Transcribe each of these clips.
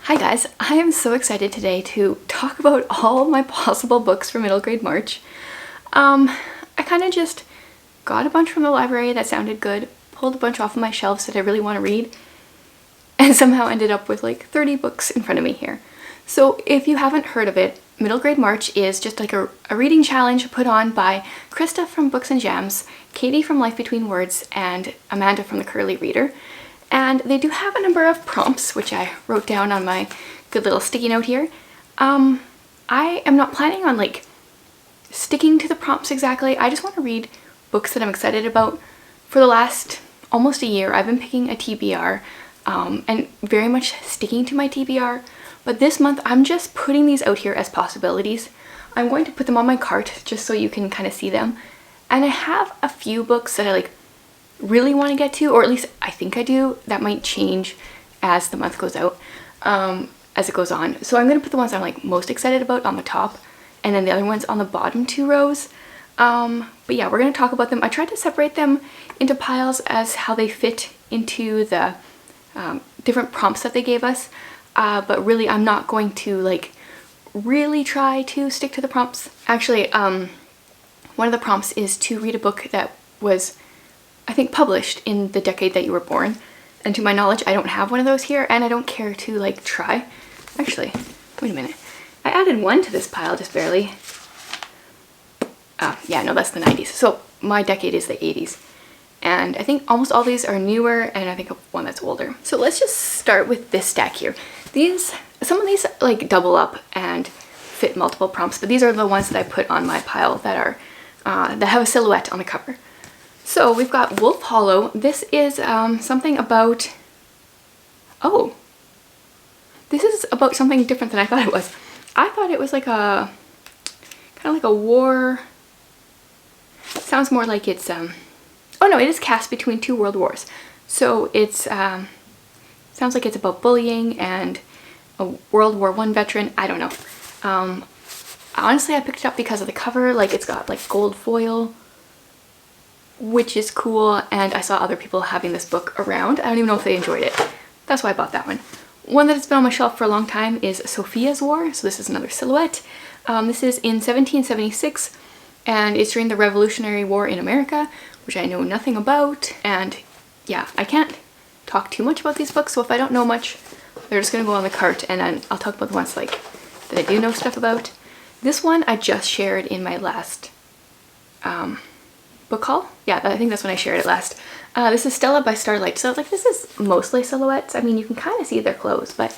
Hi guys, I am so excited today to talk about all my possible books for middle grade March. I kind of just got a bunch from the library that sounded good, pulled a bunch off of my shelves that I really want to read, and somehow ended up with like 30 books in front of me here. So if you haven't heard of it, Middle Grade March is just like a reading challenge put on by Krista from Books and Jams, Katie from Life Between Words, and Amanda from The Curly Reader. And they do have a number of prompts, which I wrote down on my good little sticky note here. I am not planning on like sticking to the prompts exactly. I just want to read books that I'm excited about. For the last almost a year, I've been picking a TBR and very much sticking to my TBR. But this month, I'm just putting these out here as possibilities. I'm going to put them on my cart just so you can kind of see them. And I have a few books that I like really want to get to, or at least I think I do. That might change as the month goes out, as it goes on. So I'm going to put the ones I'm like most excited about on the top, and then the other ones on the bottom two rows. But yeah, we're going to talk about them. I tried to separate them into piles as how they fit into the different prompts that they gave us. But really, I'm not going to like really try to stick to the prompts. Actually, one of the prompts is to read a book that was, I think, published in the decade that you were born. And to my knowledge, I don't have one of those here, and I don't care to like try. Actually, wait a minute. I added one to this pile just barely. Yeah, no, that's the 90s. So my decade is the 80s. And I think almost all these are newer, and I think one that's older. So let's just start with this stack here. Some of these like double up and fit multiple prompts, but these are the ones that I put on my pile that are that have a silhouette on the cover. So we've got Wolf Hollow. This is something about, oh, this is about something different than I thought it was. I thought it was like a, kind of like a war, sounds more like it's, oh no, it is cast between two world wars. So it's, sounds like it's about bullying and a World War I veteran. I don't know. Honestly, I picked it up because of the cover. Like, it's got like gold foil, which is cool, and I saw other people having this book around. I don't even know if they enjoyed it. That's why I bought that one. One that has been on my shelf for a long time is Sophia's War. So this is another silhouette. This is in 1776, and it's during the Revolutionary War in America, which I know nothing about. And yeah, I can't talk too much about these books, so if I don't know much, they're just gonna go on the cart, and then I'll talk about the ones like that I do know stuff about. This one I just shared in my last book haul. Yeah, I think that's when I shared it last. This is Stella by Starlight. So like, this is mostly silhouettes. I mean, you can kind of see their clothes, but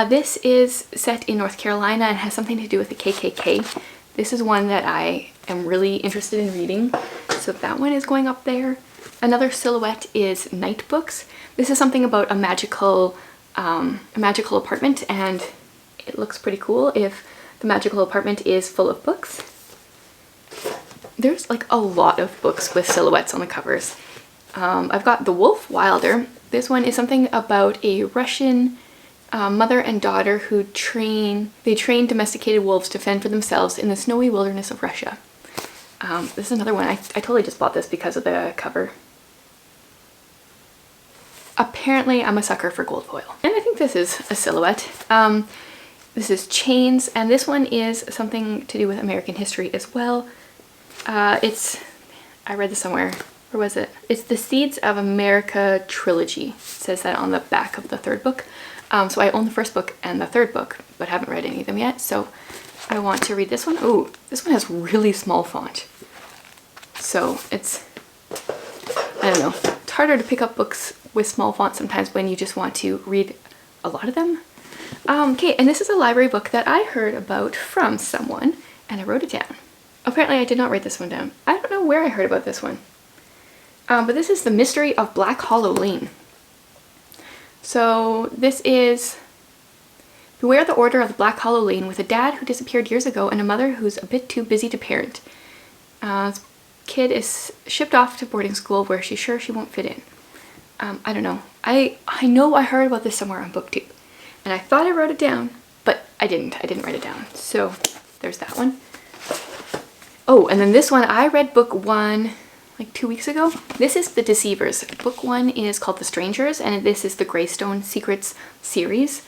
this is set in North Carolina and has something to do with the KKK. This is one that I am really interested in reading, so that one is going up there. Another silhouette is Night Books. This is something about a magical apartment, and it looks pretty cool if the magical apartment is full of books. There's like a lot of books with silhouettes on the covers. I've got The Wolf Wilder. This one is something about a Russian mother and daughter who train domesticated wolves to fend for themselves in the snowy wilderness of Russia. This is another one. I totally just bought this because of the cover. Apparently, I'm a sucker for gold foil. And I think this is a silhouette. This is Chains, and this one is something to do with American history as well. I read this somewhere. Where was it? It's the Seeds of America Trilogy. It says that on the back of the third book. So I own the first book and the third book, but haven't read any of them yet. So I want to read this one. Oh, this one has really small font. So it's, I don't know. It's harder to pick up books with small font sometimes when you just want to read a lot of them. Okay, and this is a library book that I heard about from someone, and I wrote it down. Apparently I did not write this one down. I don't know where I heard about this one. But this is The Mystery of Black Hollow Lane. So this is Beware the Order of the Black Hollow Lane, with a dad who disappeared years ago and a mother who's a bit too busy to parent. This kid is shipped off to boarding school where she's sure she won't fit in. I don't know. I know I heard about this somewhere on BookTube, and I thought I wrote it down, but I didn't. I didn't write it down. So there's that one. Oh, and then this one, I read book one like 2 weeks ago. This is The Deceivers. Book one is called The Strangers, and this is the Greystone Secrets series.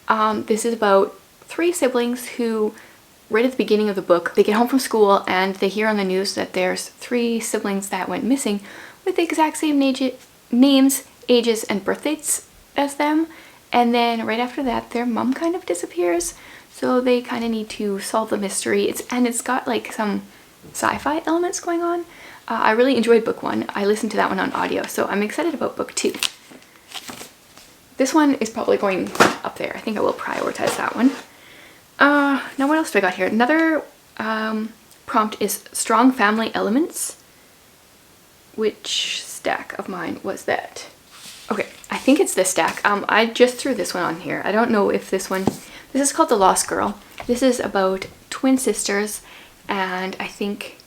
This is about three siblings who, right at the beginning of the book, they get home from school and they hear on the news that there's three siblings that went missing with the exact same names, ages, and birth dates as them. And then right after that, their mom kind of disappears. So they kind of need to solve the mystery. It's got like some sci-fi elements going on. I really enjoyed book one. I listened to that one on audio, so I'm excited about book two. This one is probably going up there. I think I will prioritize that one. Now what else do I got here? Another prompt is strong family elements. Which stack of mine was that? Okay, I think it's this stack. I just threw this one on here. I don't know if this is called The Lost Girl. This is about twin sisters, and I think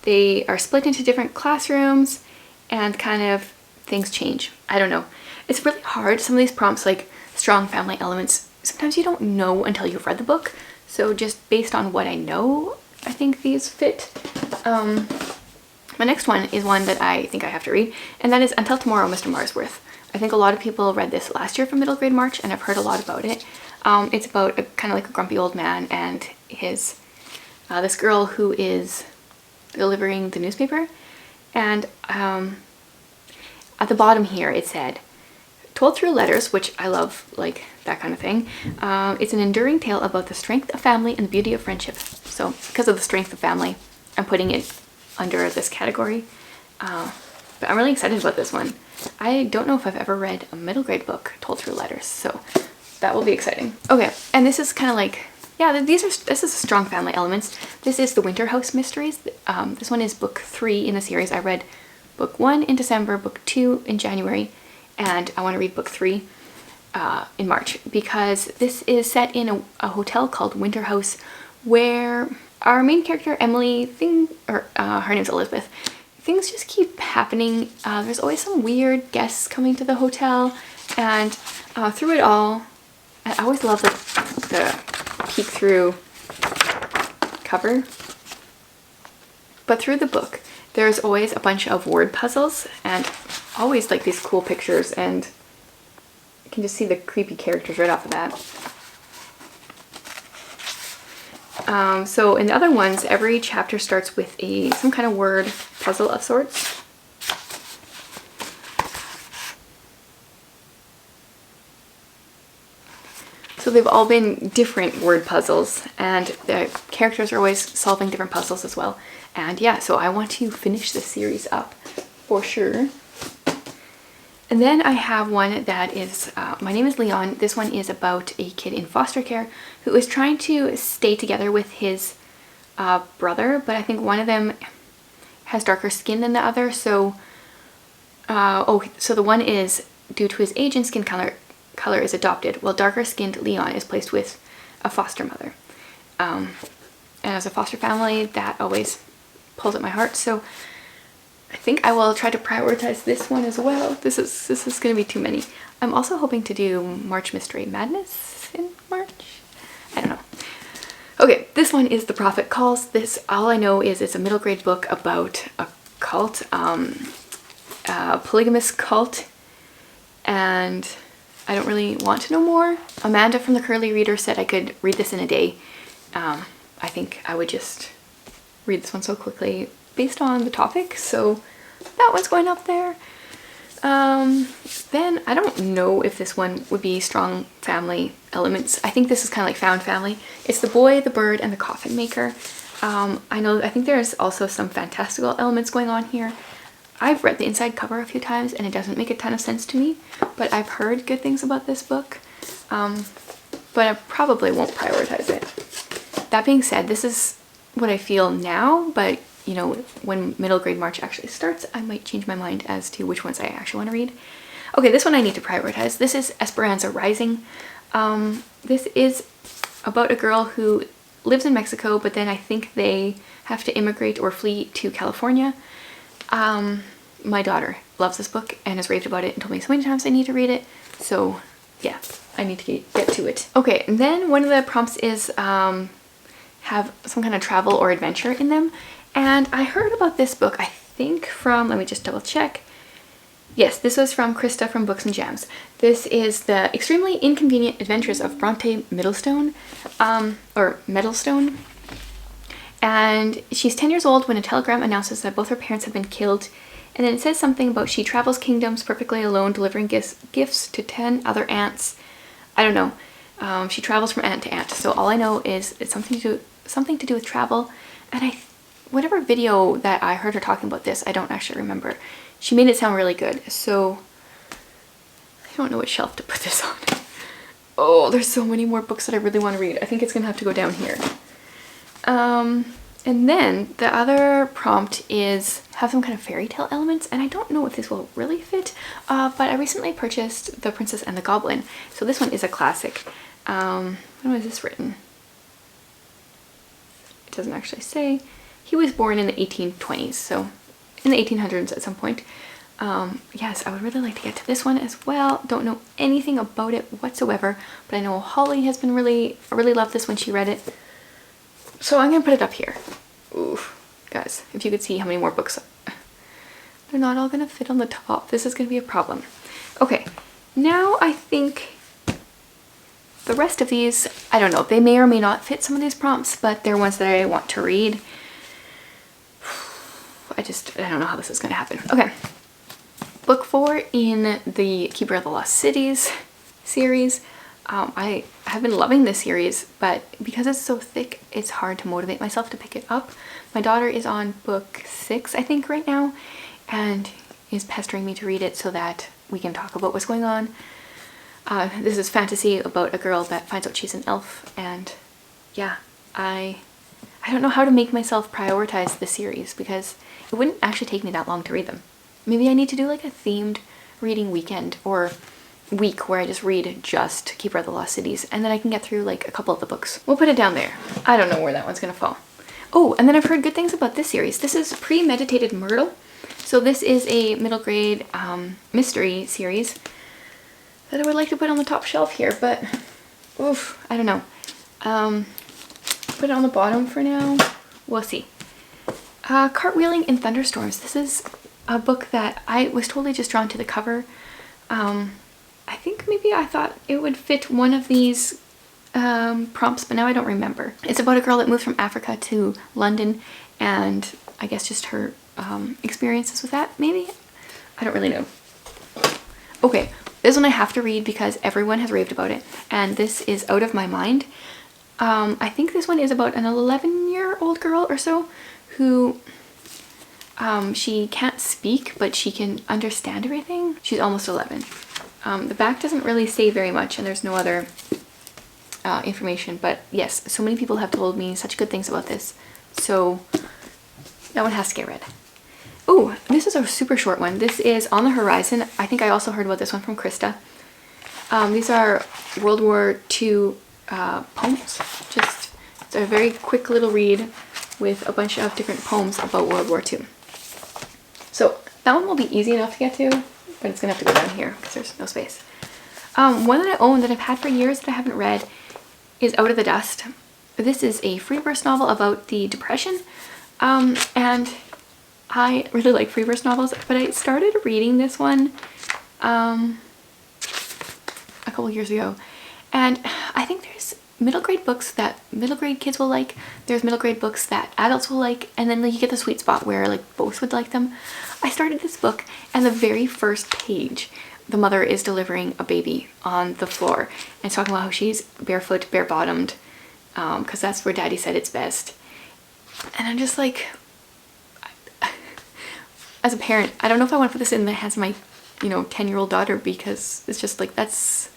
they are split into different classrooms and kind of things change. I don't know. It's really hard. Some of these prompts, like strong family elements, sometimes you don't know until you've read the book. So just based on what I know, I think these fit. My next one is one that I think I have to read, and that is Until Tomorrow, Mr. Marsworth. I think a lot of people read this last year for middle grade March, and I've heard a lot about it. It's about kind of like a grumpy old man and his this girl who is delivering the newspaper, and at the bottom here it said, told through letters, which I love, like that kind of thing. It's an enduring tale about the strength of family and the beauty of friendship. So because of the strength of family, I'm putting it under this category. But I'm really excited about this one. I don't know if I've ever read a middle grade book told through letters, so that will be exciting. Okay, and this is kind of like, yeah, this is strong family elements. This is the Winter House Mysteries. This one is book 3 in the series. I read book 1 in December, book 2 in January, and I want to read book 3 in March, because this is set in a hotel called Winter House, where our main character Emily, her name's Elizabeth, things just keep happening. There's always some weird guests coming to the hotel, and through it all, I always love the peek through cover. But through the book, there's always a bunch of word puzzles and always like these cool pictures, and you can just see the creepy characters right off the bat. So in the other ones, every chapter starts with some kind of word puzzle of sorts. So they've all been different word puzzles, and the characters are always solving different puzzles as well. And yeah, so I want to finish this series up for sure. And then I have one that is, My Name is Leon. This one is about a kid in foster care who is trying to stay together with his brother, but I think one of them has darker skin than the other. So, so the one is due to his age and skin color is adopted, while darker skinned Leon is placed with a foster mother. And as a foster family, that always pulls at my heart. So I think I will try to prioritize this one as well. This is going to be too many. I'm also hoping to do March Mystery Madness in March. I don't know. Okay, this one is The Prophet Calls. This, all I know is it's a middle grade book about a cult, a polygamous cult, and I don't really want to know more. Amanda from the Curly Reader said I could read this in a day. I think I would just read this one so quickly based on the topic, so that one's going up there. Then I don't know if this one would be strong family elements. I think this is kind of like found family. It's The Boy, the Bird, and the Coffin Maker. I think there's also some fantastical elements going on here. I've read the inside cover a few times and it doesn't make a ton of sense to me, but I've heard good things about this book. But I probably won't prioritize it. That being said, this is what I feel now, but you know, when middle grade March actually starts, I might change my mind as to which ones I actually want to read. Okay, this one I need to prioritize. This is Esperanza Rising. This is about a girl who lives in Mexico, but then I think they have to immigrate or flee to California. My daughter loves this book and has raved about it and told me so many times I need to read it. So yeah, I need to get to it. Okay, and then one of the prompts is have some kind of travel or adventure in them. And I heard about this book, I think from, let me just double check, Yes, this was from Krista from Books and Gems. This is The Extremely Inconvenient Adventures of Bronte Middlestone, or Meddlestone. And she's 10 years old when a telegram announces that both her parents have been killed. And then it says something about she travels kingdoms perfectly alone, delivering gifts to 10 other aunts. I don't know. She travels from aunt to aunt. So all I know is it's something to do with travel. And whatever video that I heard her talking about this, I don't actually remember. She made it sound really good, so I don't know what shelf to put this on. Oh, there's so many more books that I really want to read. I think it's gonna have to go down here. And then the other prompt is have some kind of fairy tale elements, and I don't know if this will really fit, but I recently purchased The Princess and the Goblin, so this one is a classic. When was this written? It doesn't actually say. He was born in the 1820s, so in the 1800s at some point. Yes, I would really like to get to this one as well. Don't know anything about it whatsoever, but I know Holly has been really loved this when she read it. So I'm gonna put it up here. Ooh, guys, if you could see how many more books. They're not all gonna fit on the top. This is gonna be a problem. Okay, now I think the rest of these, I don't know, they may or may not fit some of these prompts, but they're ones that I want to read. I don't know how this is going to happen. Okay. Book 4 in the Keeper of the Lost Cities series. I have been loving this series, but because it's so thick, it's hard to motivate myself to pick it up. My daughter is on book 6, I think, right now, and is pestering me to read it so that we can talk about what's going on. This is fantasy about a girl that finds out she's an elf, and yeah, I don't know how to make myself prioritize the series because it wouldn't actually take me that long to read them. Maybe I need to do like a themed reading weekend or week where I just read just Keeper of the Lost Cities, and then I can get through like a couple of the books. We'll put it down there. I don't know where that one's gonna fall. Oh, and then I've heard good things about this series. This is Premeditated Myrtle. So this is a middle grade mystery series that I would like to put on the top shelf here, but oof, I don't know. Put it on the bottom for now. We'll see. Cartwheeling and Thunderstorms. This is a book that I was totally just drawn to the cover. I think maybe I thought it would fit one of these prompts, but now I don't remember. It's about a girl that moved from Africa to London, and I guess just her experiences with that, maybe? I don't really know. Okay, this one I have to read because everyone has raved about it, and this is Out of My Mind. I think this one is about an 11-year-old girl or so who she can't speak, but she can understand everything. She's almost 11. The back doesn't really say very much, and there's no other information, but yes, so many people have told me such good things about this, so that one has to get read. Oh, this is a super short one. This is On the Horizon. I think I also heard about this one from Krista. These are World War II poems. Just it's a very quick little read with a bunch of different poems about World War II. So that one will be easy enough to get to, but it's gonna have to go down here because there's no space. One that I own that I've had for years that I haven't read is Out of the Dust. This is a free verse novel about the Depression, and I really like free verse novels, but I started reading this one a couple years ago, and I think there's middle grade books that middle grade kids will like, there's middle grade books that adults will like, and then like, you get the sweet spot where like both would like them. I started this book, and the very first page, the mother is delivering a baby on the floor and talking about how she's barefoot, bare-bottomed, because that's where daddy said it's best. And I'm just like, as a parent, I don't know if I want to put this in the hands of my, 10-year-old daughter, because it's just like, that's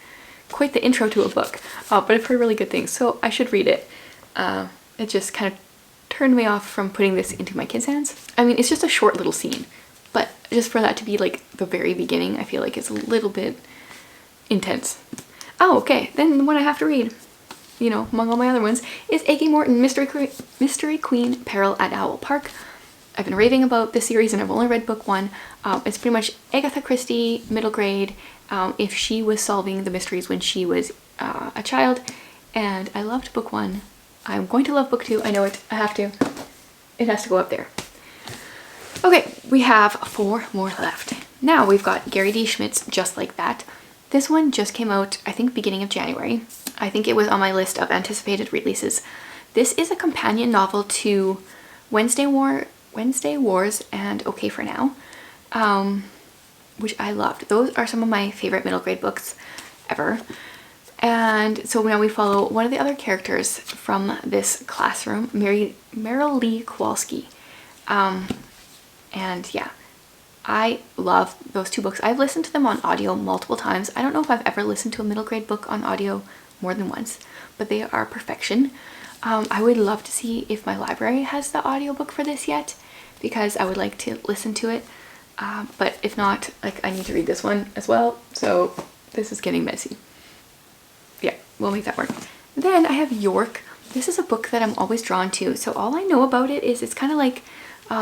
quite the intro to a book. But I've heard really good things, so I should read it. It just kind of turned me off from putting this into my kids' hands. I mean, it's just a short little scene, but just for that to be like the very beginning, I feel like it's a little bit intense. Oh, okay, then the one I have to read, among all my other ones, is A.K. Morton, Mystery Queen, Peril at Owl Park. I've been raving about this series and I've only read book 1. It's pretty much Agatha Christie, middle grade, if she was solving the mysteries when she was a child, and I loved book 1. I'm going to love book 2, I know it, I have to. It has to go up there. Okay, we have 4 more left. Now we've got Gary D Schmitz, Just Like That. This one just came out, I think, beginning of January. I think it was on my list of anticipated releases. This is a companion novel to Wednesday Wars and Okay for Now, which I loved. Those are some of my favorite middle grade books ever. And so now we follow one of the other characters from this classroom, Meryl Lee Kowalski. And yeah, I love those two books. I've listened to them on audio multiple times. I don't know if I've ever listened to a middle grade book on audio more than once, but they are perfection. I would love to see if my library has the audiobook for this yet, because I would like to listen to it. But if not, like, I need to read this one as well, so this is getting messy. Yeah, we'll make that work. Then I have York. This is a book that I'm always drawn to. So all I know about it is it's kind of like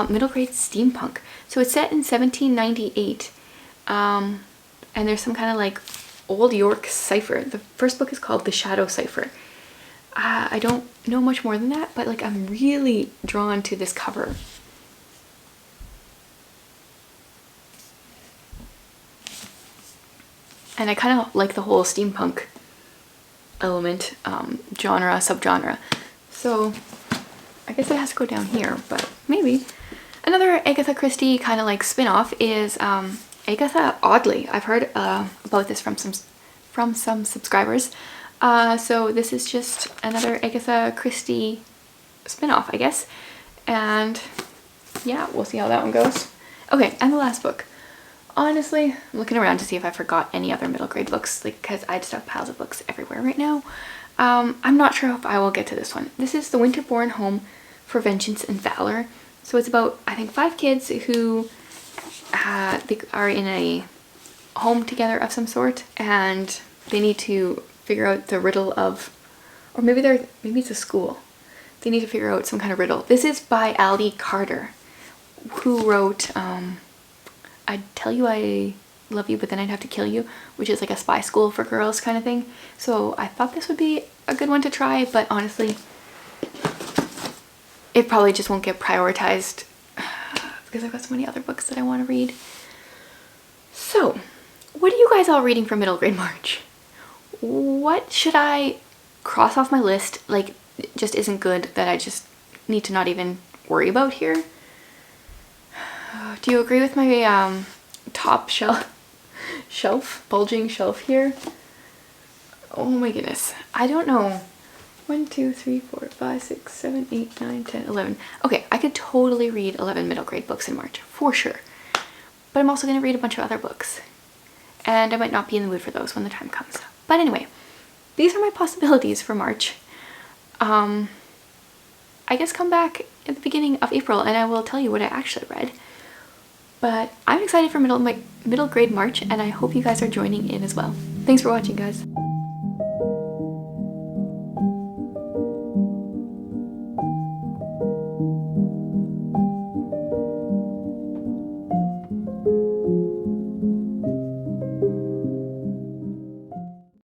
middle grade steampunk. So it's set in 1798, and there's some kind of like old York cipher. The first book is called The Shadow Cipher. I don't know much more than that, but like I'm really drawn to this cover. And I kind of like the whole steampunk element, genre, subgenre. So I guess it has to go down here, but maybe. Another Agatha Christie kind of like spin-off is Agatha Oddly. I've heard about this from some subscribers. So this is just another Agatha Christie spin-off, I guess. And yeah, we'll see how that one goes. Okay, and the last book. Honestly, I'm looking around to see if I forgot any other middle grade books, like, because I just have piles of books everywhere right now. I'm not sure if I will get to this one. This is The Winterborn Home for Vengeance and Valor. So it's about, I think, 5 kids who they are in a home together of some sort, and they need to figure out the riddle of, or maybe it's a school. They need to figure out some kind of riddle. This is by Ali Carter, who wrote I'd Tell You I Love You, but then I'd have to kill you, which is like a spy school for girls kind of thing. So I thought this would be a good one to try, but honestly, it probably just won't get prioritized because I've got so many other books that I want to read. So, what are you guys all reading for middle grade March? What should I cross off my list, like, it just isn't good, that I just need to not even worry about here? Do you agree with my top bulging shelf here? Oh my goodness. I don't know. 1, 2, 3, 4, 5, 6, 7, 8, 9, 10, 11. Okay, I could totally read 11 middle grade books in March, for sure. But I'm also going to read a bunch of other books. And I might not be in the mood for those when the time comes. But anyway, these are my possibilities for March. I guess come back at the beginning of April and I will tell you what I actually read. But I'm excited for middle grade March, and I hope you guys are joining in as well. Thanks for watching, guys.